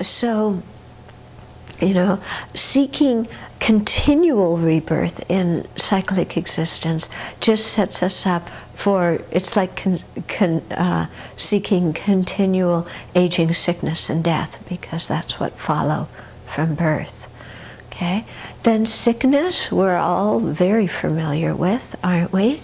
So, you know, seeking continual rebirth in cyclic existence just sets us up for, it's like seeking continual aging, sickness, and death, because that's what follow from birth. Okay? Then sickness, we're all very familiar with, aren't we?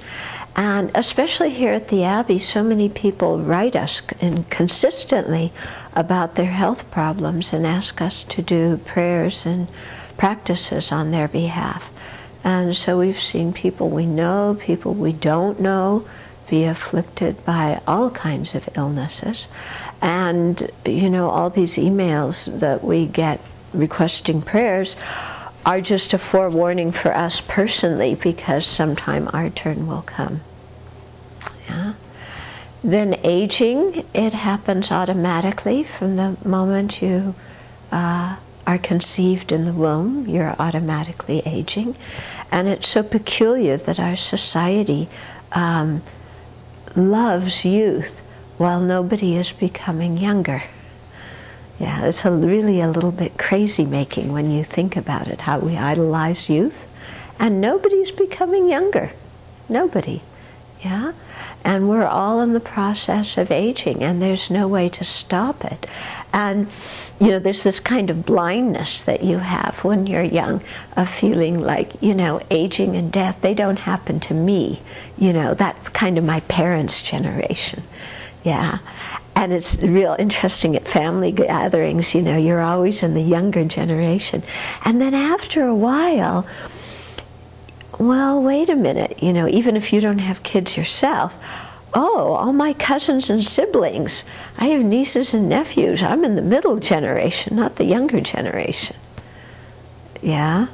And especially here at the Abbey, so many people write us consistently about their health problems and ask us to do prayers and practices on their behalf. And so we've seen people we know, people we don't know, be afflicted by all kinds of illnesses. And, you know, all these emails that we get requesting prayers are just a forewarning for us personally, because sometime our turn will come. Yeah. Then aging, it happens automatically from the moment you are conceived in the womb. You're automatically aging. And it's so peculiar that our society loves youth while nobody is becoming younger. Yeah, it's really a little bit crazy-making when you think about it, how we idolize youth, and nobody's becoming younger. Nobody. Yeah? And we're all in the process of aging, and there's no way to stop it. And, you know, there's this kind of blindness that you have when you're young, of feeling like, you know, aging and death, they don't happen to me. You know, that's kind of my parents' generation. Yeah. And it's real interesting at family gatherings, you know, you're always in the younger generation. And then after a while, well, wait a minute, you know, even if you don't have kids yourself, oh, all my cousins and siblings, I have nieces and nephews, I'm in the middle generation, not the younger generation. Yeah?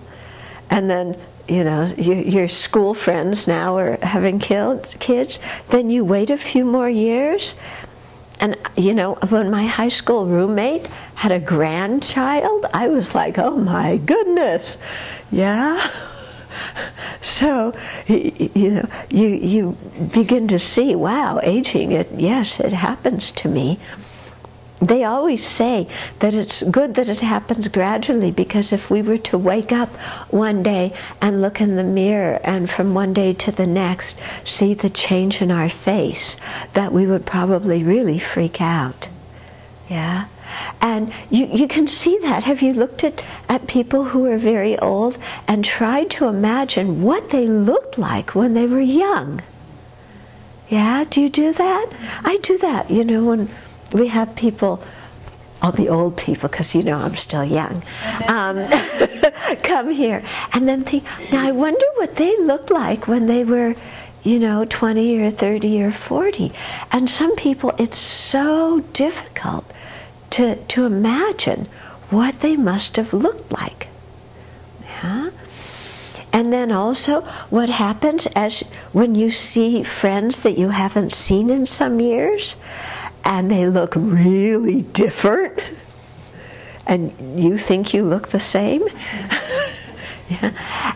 And then, you know, your school friends now are having kids, then you wait a few more years. And, you know, when my high school roommate had a grandchild, I was like, oh my goodness, yeah? So, you know, you begin to see, wow, aging, yes, it happens to me. They always say that it's good that it happens gradually, because if we were to wake up one day and look in the mirror and from one day to the next see the change in our face, that we would probably really freak out. Yeah? And you can see that. Have you looked at people who are very old and tried to imagine what they looked like when they were young? Yeah? Do you do that? I do that, you know, when we have people, all the old people, because you know I'm still young, come here and then think, now I wonder what they looked like when they were, you know, 20 or 30 or 40. And some people, it's so difficult to imagine what they must have looked like. Yeah? And then also what happens when you see friends that you haven't seen in some years, and they look really different, and you think you look the same. Yeah.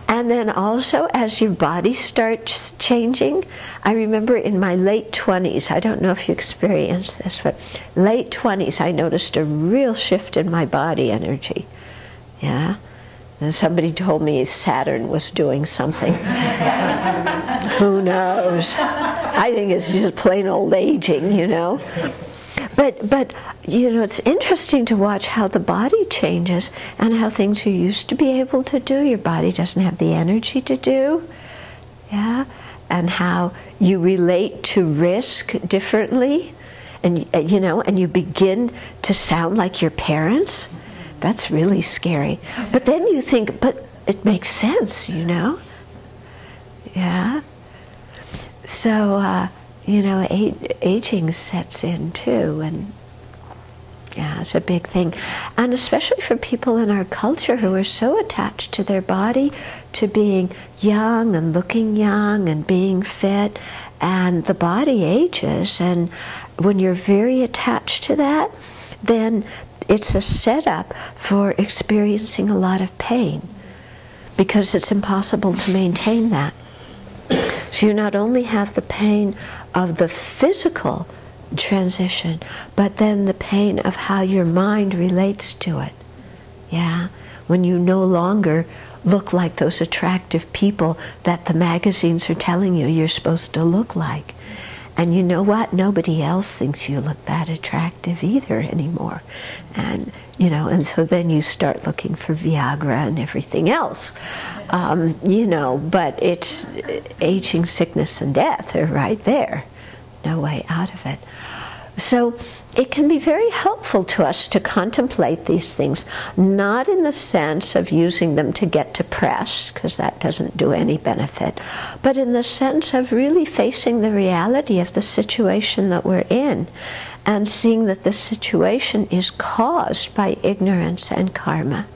And then also as your body starts changing, I remember in my late 20s, I don't know if you experienced this, but late 20s I noticed a real shift in my body energy. Yeah. And somebody told me Saturn was doing something. Who knows? I think it's just plain old aging, you know. But you know, it's interesting to watch how the body changes and how things you used to be able to do, your body doesn't have the energy to do. Yeah? And how you relate to risk differently, and you know, and you begin to sound like your parents. That's really scary. But then you think, but it makes sense, you know? Yeah? So, you know, aging sets in too, and yeah, it's a big thing. And especially for people in our culture who are so attached to their body, to being young and looking young and being fit, and the body ages, and when you're very attached to that, then it's a setup for experiencing a lot of pain, because it's impossible to maintain that. So you not only have the pain of the physical transition, but then the pain of how your mind relates to it. Yeah, when you no longer look like those attractive people that the magazines are telling you you're supposed to look like. And you know what? Nobody else thinks you look that attractive either anymore. And, you know, and so then you start looking for Viagra and everything else. You know, but it's aging, sickness, and death are right there. No way out of it. So it can be very helpful to us to contemplate these things, not in the sense of using them to get depressed, because that doesn't do any benefit, but in the sense of really facing the reality of the situation that we're in and seeing that the situation is caused by ignorance and karma,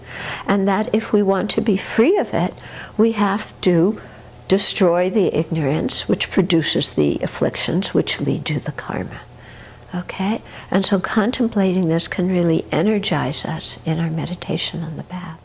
and that if we want to be free of it, we have to destroy the ignorance, which produces the afflictions which lead to the karma. Okay? And so contemplating this can really energize us in our meditation on the path.